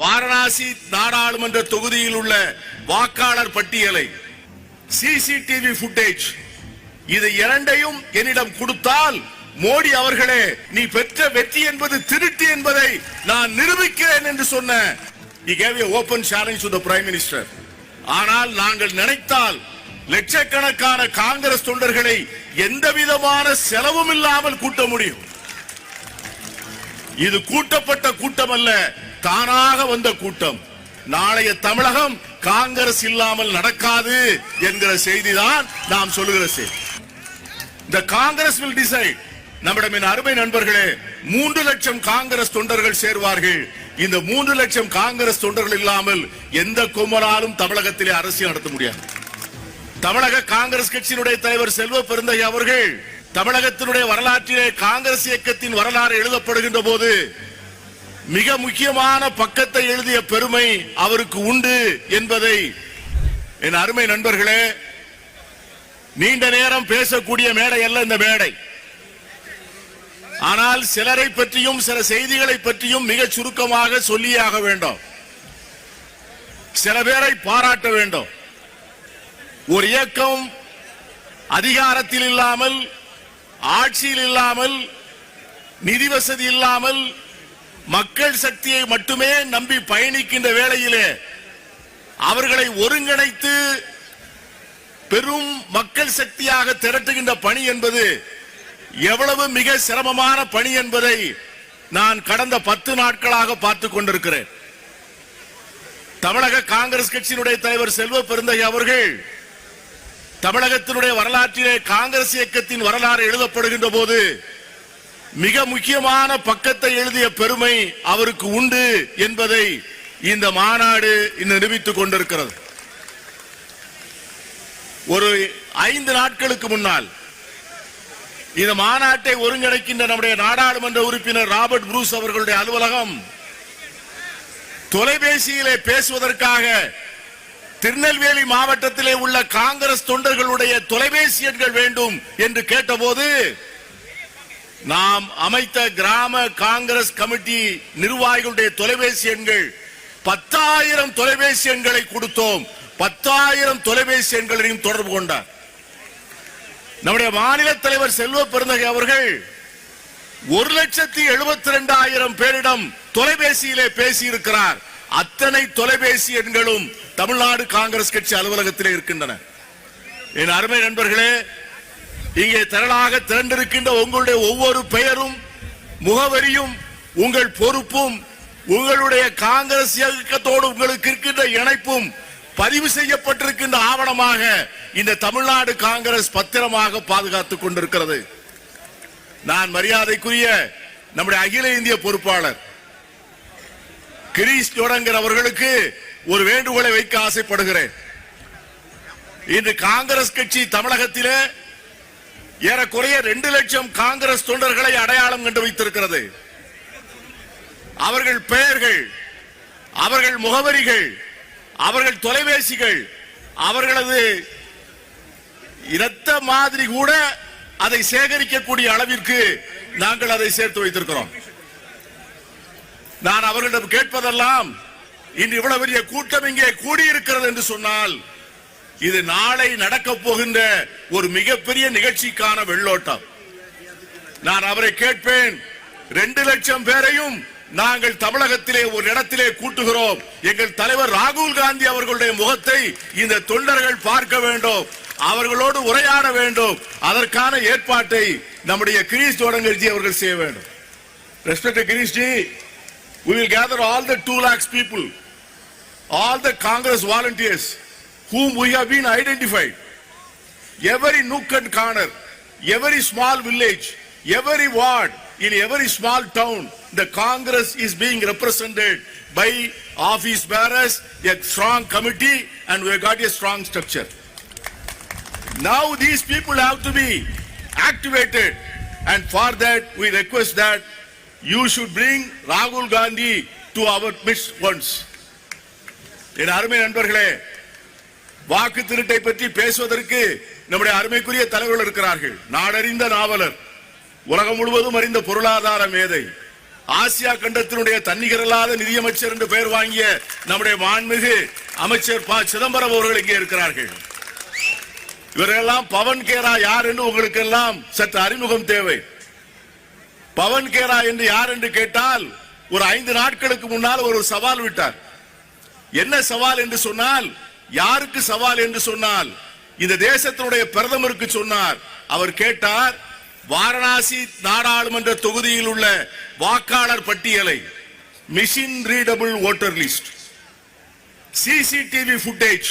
வாரணாசி நாடாளுமன்ற தொகுதியில் உள்ள வாக்காளர் பட்டியலை, சிசிடிவி ஃபுட்டேஜ், இது இரண்டையும் என்னிடம் கொடுத்தால் மோடி அவர்களே, நீ பெற்ற வெற்றி என்பது திருட்டு என்பதை நான் நிரூபிக்கிறேன் என்று சொன்ன. He gave an open challenge to the Prime Minister. ஆனால் நாங்கள் நினைத்தால் லட்சக்கணக்கான காங்கிரஸ் தொண்டர்களை எந்த விதமான செலவும் இல்லாமல் கூட்ட முடியும். இது கூட்டப்பட்ட கூட்டம் அல்ல, தானாக வந்த கூட்டம். நாளைய தமிழகம் காங்கிரஸ் இல்லாமல் நடக்காது என்கிற செய்திதான் நாம் சொல்லுகிற செய்தி. The Congress will decide. நம்மிடம் அருமை நண்பர்களே, 3 லட்சம் காங்கிரஸ் தொண்டர்கள் சேர்வார்கள். இந்த 3 லட்சம் காங்கிரஸ் தொண்டர்கள் இல்லாமல் எந்த கும்பலாலும் தமிழகத்திலே அரசியல் நடத்த முடியாது. தமிழக காங்கிரஸ் கட்சியினுடைய தலைவர் செல்வ பெருந்தகை அவர்கள் தமிழகத்தினுடைய வரலாற்றிலே காங்கிரஸ் இயக்கத்தின் வரலாறு எழுதப்படுகின்ற போது மிக முக்கியமான பக்கத்தை எழுதிய பெருமை அவருக்கு உண்டு என்பதை என் அருமை நண்பர்களே, நீண்ட நேரம் பேசக்கூடிய மேடை அல்ல இந்த மேடை. ஆனால் சிலரை பற்றியும் சில செய்திகளை பற்றியும் மிக சுருக்கமாக சொல்லியாக வேண்டும். சில பேரை பாராட்ட வேண்டும். ஒரு இயக்கம் அதிகாரத்தில் இல்லாமல், ஆட்சியில் இல்லாமல், நிதி வசதி இல்லாமல், மக்கள் சக்தியை மட்டுமே நம்பி பயணிக்கின்ற வேளையிலே அவர்களை ஒருங்கிணைத்து பெரும் மக்கள் சக்தியாக திரட்டுகின்ற பணி என்பது எவ்வளவு மிக சிரமமான பணி என்பதை நான் கடந்த 10 நாட்களாக பார்த்துக் கொண்டிருக்கிறேன். தமிழக காங்கிரஸ் கட்சியினுடைய தலைவர் செல்வ பெருந்தகை அவர்கள் தமிழகத்தினுடைய வரலாற்றிலே காங்கிரஸ் இயக்கத்தின் வரலாறு எழுதப்படுகின்ற போது மிக முக்கியமான பக்கத்தை எழுதிய பெருமை அவருக்கு உண்டு என்பதை இந்த மாநாடு நிரூபித்துக் கொண்டிருக்கிறது. ஒரு 5 நாட்களுக்கு முன்னால் இந்த மாநாட்டை ஒருங்கிணைக்கின்ற நம்முடைய நாடாளுமன்ற உறுப்பினர் ராபர்ட் புரூஸ் அவர்களுடைய அலுவலகம் தொலைபேசியிலே பேசுவதற்காக திருநெல்வேலி மாவட்டத்திலே உள்ள காங்கிரஸ் தொண்டர்களுடைய தொலைபேசி எண்கள் வேண்டும் என்று கேட்டபோது நாம் அமைத்த கிராம காங்கிரஸ் கமிட்டி நிர்வாகிகளுடைய தொலைபேசி எண்கள் 10,000 தொலைபேசி எண்களை கொடுத்தோம். 10,000 தொலைபேசி எண்களையும் தொடர்பு கொண்டார். நம்முடைய மாநில தலைவர் செல்வ பெருந்தகை அவர்கள் 1,72,000 பேரிடம் தொலைபேசியிலே பேசியிருக்கிறார். அத்தனை தொலைபேசி எண்களும் தமிழ்நாடு காங்கிரஸ் கட்சி அலுவலகத்திலே இருக்கின்றன. என் அருமை நண்பர்களே, இங்கே திரளாக திரண்டிருக்கின்ற உங்களுடைய ஒவ்வொரு பெயரும், முகவரியும், உங்கள் பொறுப்பும், உங்களுடைய காங்கிரஸ் இயக்கத்தோடு உங்களுக்கு இருக்கின்ற இணைப்பும் பதிவு செய்யப்பட்டிருக்கின்ற ஆவணமாக இந்த தமிழ்நாடு காங்கிரஸ் பத்திரமாக பாதுகாத்துக் கொண்டிருக்கிறது. நான் மரியாதைக்குரிய நம்முடைய அகில இந்திய பொறுப்பாளர் கிரீஷ் ஜோடங்கர் அவர்களுக்கு ஒரு வேண்டுகோளை வைக்க ஆசைப்படுகிறேன். இன்று காங்கிரஸ் கட்சி தமிழகத்திலே ஏறக்குறைய 2 லட்சம் காங்கிரஸ் தொண்டர்களை அடையாளம் கண்டு வைத்திருக்கிறது. அவர்கள் பெயர்கள், அவர்கள் முகவரிகள், அவர்கள் தொலைபேசிகள், அவர்களது இரத்த மாதிரி கூட அதை சேகரிக்கக்கூடிய அளவிற்கு நாங்கள் அதை சேர்த்து வைத்திருக்கிறோம். நான் அவர்களிடம் கேட்பதெல்லாம், இன்று இவ்வளவு பெரிய கூட்டம் இங்கே கூடியிருக்கிறது என்று சொன்னால் இது நாளை நடக்க போகின்ற ஒரு மிகப்பெரிய நிகழ்ச்சிக்கான வெள்ளோட்டம். நான் அவரை கேட்பேன், 2 லட்சம் பேரையும் நாங்கள் தமிழகத்திலே ஒரு இடத்திலே கூட்டுகிறோம். எங்கள் தலைவர் ராகுல் காந்தி அவர்களுடைய முகத்தை இந்த தொண்டர்கள் பார்க்க வேண்டும், அவர்களோடு உரையாட வேண்டும். அதற்கான ஏற்பாட்டை நம்முடைய கிரீஷ் ஜோடங்கர்ஜி அவர்கள் செய்ய வேண்டும். Respected Girish ji, we will gather all the 2 lakhs people, all the Congress volunteers whom we have been identified. Every nook and corner, every small village, every ward, in every small town, the Congress is being represented by office bearers, a strong committee, and we have got a strong structure. Now these people have to be activated, and for that we request that you should bring Rahul Gandhi to our midst once. என் அருமை நண்பர்களே, வாக்கு திருட்டை பற்றி பேசுவதற்கு நம்முடைய அருமைக்குரிய தலைவர்கள் இருக்கிறார்கள். நாடறிந்த நாவலர், உலகம் முழுவதும் அறிந்த பொருளாதார மேதை, ஆசியா கண்டத்தினுடைய தன்னிகரில்லாத நிதியமைச்சர் என்று பெயர் வாங்கிய நம்முடைய மாண்புமிகு அமைச்சர் ப. சிதம்பரம் அவர்கள் இங்கே இருக்கிறார்கள். இவரெல்லாம் பவன் கேரா யார் என்று உங்களுக்கு எல்லாம் சற்று அறிமுகம் தேவை. பவன் கேரா என்று யார் என்று கேட்டால் ஒரு 5 நாட்களுக்கு முன்னால் ஒரு சவால் விட்டார். என்ன சவால் என்று சொன்னால், யாருக்கு சவால் என்று சொன்னால் இந்த தேசத்தினுடைய பிரதமருக்கு சொன்னார். அவர் கேட்டார், வாரணாசி நாடாளுமன்ற தொகுதியில் உள்ள வாக்காளர் பட்டியலை, machine readable voter list, CCTV footage,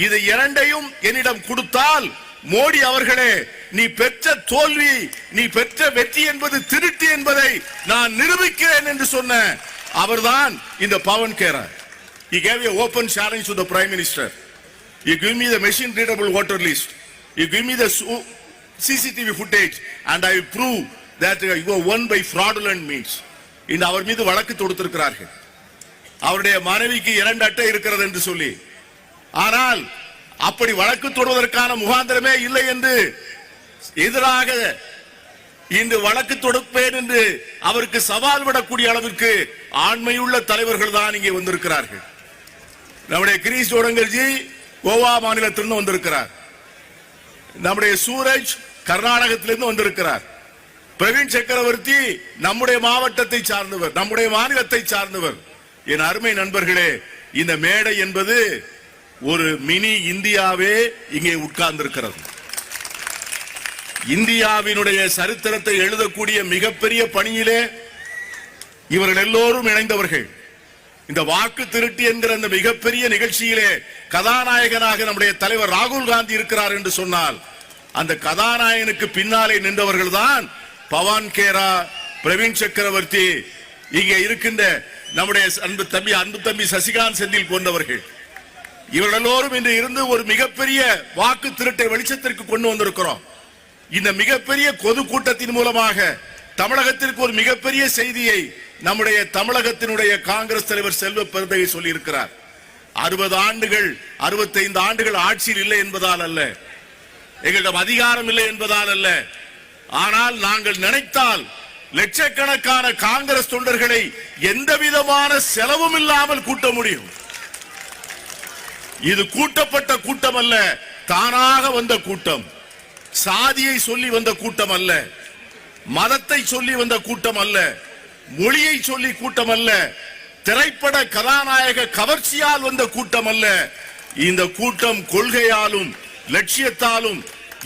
இது இரண்டையும் என்னிடம் கொடுத்தால் மோடி அவர்களே, நீ பெற்ற தோல்வி, நீ பெற்ற வெற்றி என்பது திருட்டு என்பதை நான் நிரூபிக்கிறேன் என்று சொன்ன அவர்தான் இந்த Pawan Khera. He gave an open challenge to the Prime Minister. You give me the machine readable voter list, you give me the CCTV footage, and I will prove that you were won by fraudulent means. இந்த அவர் மீது வழக்கு தொடுத்திருக்கிறார்கள். அவருடைய மனைவிக்கு 2 அட்டை இருக்கிறது என்று சொல்லி. ஆனால் அப்படி வழக்கு தொடுவதற்கான முகாந்திரமே இல்லை என்று எதிராக இன்று வழக்கு தொடுப்பேன் என்று அவருக்கு சவால் விடக்கூடிய அளவிற்கு ஆண்மையுள்ள தலைவர்கள் தான் இங்கே வந்திருக்கிறார்கள். நம்முடைய கிரீஷ் ஜோடங்கர்ஜி கோவா மாநிலத்திலிருந்து வந்திருக்கிறார். நம்முடைய சூரஜ் கர்நாடகத்திலிருந்து வந்திருக்கிறார். பிரவீன் சக்கரவர்த்தி நம்முடைய மாவட்டத்தை சார்ந்தவர், நம்முடைய மாநிலத்தை சார்ந்தவர். என் அருமை நண்பர்களே, இந்த மேடை என்பது ஒரு மினி இந்தியாவே இங்கே உட்கார்ந்திருக்கிறது. இந்தியாவினுடைய சரித்திரத்தை எழுதக்கூடிய மிகப்பெரிய பணியிலே இவர்கள் எல்லோரும் இணைந்தவர்கள். இந்த வாக்கு திருட்டு என்கிற அந்த மிகப்பெரிய நிகழ்ச்சியிலே கதாநாயகனாக நம்முடைய தலைவர் ராகுல் காந்தி இருக்கிறார் என்று சொன்னால், அந்த கதாநாயகனுக்கு பின்னாலே நின்றவர்கள் தான் பவன் கேரா, பிரவீன் சக்கரவர்த்தி, இங்கே இருக்கின்ற நம்முடைய அன்பு தம்பி சசிகாந்த் செந்தில் போன்றவர்கள். இவர்கள் எல்லோரும் இன்று இருந்து ஒரு மிகப்பெரிய வாக்கு திருட்டை வெளிச்சத்திற்கு கொண்டு வந்திருக்கிறோம். இந்த மிகப்பெரிய பொது கூட்டத்தின் மூலமாக தமிழகத்திற்கு ஒரு மிகப்பெரிய செய்தியை நம்முடைய தமிழகத்தினுடைய காங்கிரஸ் தலைவர் செல்வ பெருந்தகை சொல்லி இருக்கிறார். 60 ஆண்டுகள் 65 ஆண்டுகள் ஆட்சியில் இல்லை என்பதால் அல்ல, எங்களிடம் அதிகாரம் இல்லை என்பதால் அல்ல, ஆனால் நாங்கள் நினைத்தால் லட்சக்கணக்கான காங்கிரஸ் தொண்டர்களை எந்த விதமான செலவும் இல்லாமல் கூட்ட முடியும். இது கூட்டப்பட்ட கூட்டம் அல்ல, தானாக வந்த கூட்டம். சாதியை சொல்லி வந்த கூட்டம் அல்ல, மதத்தை சொல்லி வந்த கூட்டம் அல்ல, மொழியை சொல்லி கூட்டம் அல்ல, திரைப்பட கதாநாயக கவர்ச்சியால் வந்த கூட்டம் அல்ல. இந்த கூட்டம் கொள்கையாலும் லட்சியத்தாலும்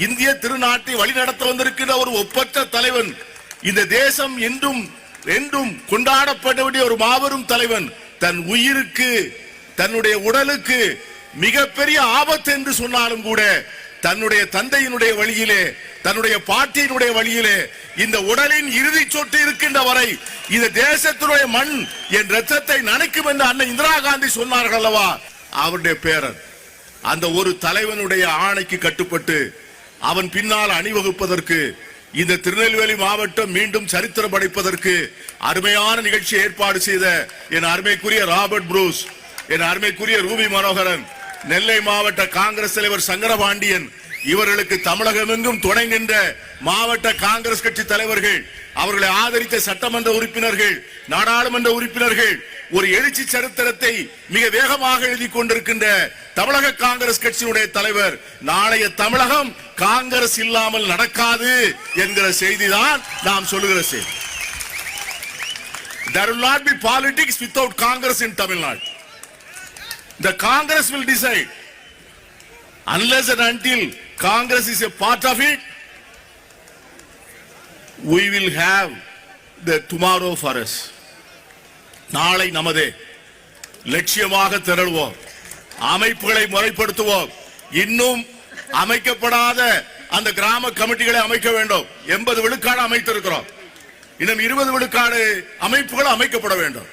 இந்திய திருநாட்டை வழிநடத்த வந்திருக்கிற ஒரு ஒப்பற்ற தலைவன், இந்த தேசம் என்றும் கொண்டாடப்பட வேண்டிய ஒரு மாபெரும் தலைவன், தன் உயிருக்கு தன்னுடைய உடலுக்கு மிகப்பெரிய ஆபத்து என்று சொன்னாலும் கூட தன்னுடைய தந்தையினுடைய வழியிலே, தன்னுடைய பாட்டியினுடைய வழியிலே இந்த உடலின் இறுதி சொட்டு இருக்கின்ற வரை இந்த தேசத்தினுடைய மண் என் ரத்தத்தை நனைக்கும் என்று அன்னை இந்திரா காந்தி சொன்னார்கள் அல்லவா, அவருடைய பேரன். அந்த ஒரு தலைவனுடைய ஆணைக்கு கட்டுப்பட்டு அவன் பின்னால் அணிவகுப்பதற்கு இந்த திருநெல்வேலி மாவட்டம் மீண்டும் சரித்திரம் படைப்பதற்கு அருமையான நிகழ்ச்சி ஏற்பாடு செய்த என் அருமைக்குரிய ராபர்ட் புரூஸ், என் அருமைக்குரிய ரூபி மனோகரன், நெல்லை மாவட்ட காங்கிரஸ் தலைவர் சங்கரபாண்டியன், இவர்களுக்கு தமிழகமெங்கும் துணை நின்ற மாவட்ட காங்கிரஸ் கட்சி தலைவர்கள், அவர்களை ஆதரித்த சட்டமன்ற உறுப்பினர்கள், நாடாளுமன்ற உறுப்பினர்கள், ஒரு எழுச்சி சரித்திரத்தை மிக வேகமாக எழுதி கொண்டிருக்கின்ற தமிழக காங்கிரஸ் கட்சியினுடைய தலைவர், நாளைய தமிழகம் காங்கிரஸ் இல்லாமல் நடக்காது என்கிற செய்திதான் நாம் சொல்லுகிற செய்தி. There will not be politics without Congress in Tamil Nadu. The Congress will decide. Unless and until Congress is a part of it, we will have the tomorrow for us. நாளை நமதே. லட்சியமாக திரள்வோம், அமைப்புகளை முறைப்படுத்துவோம். இன்னும் அமைக்கப்படாத அந்த கிராம கமிட்டிகளை அமைக்க வேண்டும். 80 விழுக்காடு அமைத்திருக்கிறோம். இன்னும் 20 விழுக்காடு அமைப்புகள் அமைக்கப்பட வேண்டும்.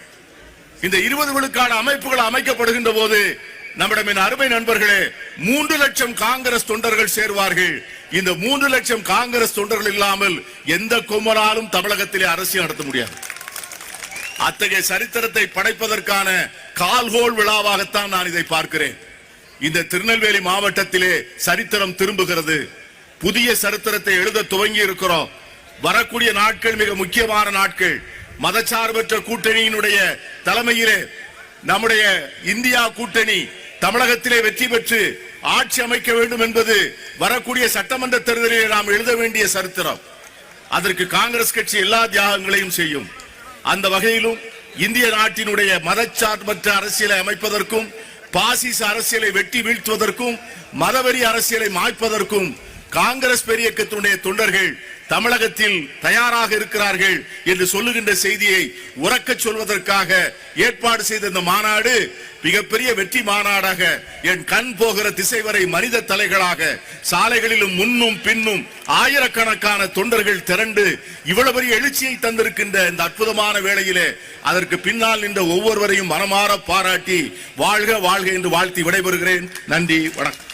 இந்த 20 விழுக்காடு அமைப்புகள் அமைக்கப்படுகின்ற போது நம்மிடம் அருமை நண்பர்களே 3 லட்சம் காங்கிரஸ் தொண்டர்கள் சேர்வார்கள். இந்த 3 லட்சம் காங்கிரஸ் தொண்டர்கள் இல்லாமல் எந்த கும்பலாலும் தமிழகத்திலே அரசியல் நடத்த முடியாது. அத்தகைய சரித்திரத்தை படைப்பதற்கான கால்கோள் விழாவாகத்தான் நான் இதை பார்க்கிறேன். இந்த திருநெல்வேலி மாவட்டத்திலே சரித்திரம் திரும்புகிறது. புதிய சரித்திரத்தை எழுத துவங்கி இருக்கிறோம். வரக்கூடிய நாட்கள் மிக முக்கியமான நாட்கள். மதச்சார்பற்ற கூட்டணியினுடைய தலைமையிலே நம்முடைய இந்தியா கூட்டணி தமிழகத்திலே வெற்றி பெற்று ஆட்சி அமைக்க வேண்டும் என்பது வரக்கூடிய சட்டமன்ற தேர்தலில் நாம் எழுத வேண்டிய சரித்திரம். அதற்கு காங்கிரஸ் கட்சி எல்லா தியாகங்களையும் செய்யும். அந்த வகையிலும் இந்திய நாட்டினுடைய மதச்சார்பற்ற அரசியலை அமைப்பதற்கும் பாசிச அரசியலை வெட்டி வீழ்த்துவதற்கும் மதவெறி அரசியலை மாய்ப்பதற்கும் காங்கிரஸ் பேரியக்கத்தினுடைய தொண்டர்கள் தமிழகத்தில் தயாராக இருக்கிறார்கள் என்று சொல்லுகின்ற செய்தியை உரக்கச் சொல்வதற்காக ஏற்பாடு செய்த இந்த மாநாடு மிகப்பெரிய வெற்றி மாநாடாக என் கண் போகிற திசை வரை மனித தலைகளாக சாலைகளிலும் முன்னும் பின்னும் ஆயிரக்கணக்கான தொண்டர்கள் திரண்டு இவ்வளவு பெரிய எழுச்சியை தந்திருக்கின்ற இந்த அற்புதமான வேளையிலே அதற்கு பின்னால் நின்ற ஒவ்வொருவரையும் மனமாற பாராட்டி வாழ்க வாழ்க என்று வாழ்த்தி விடைபெறுகிறேன். நன்றி, வணக்கம்.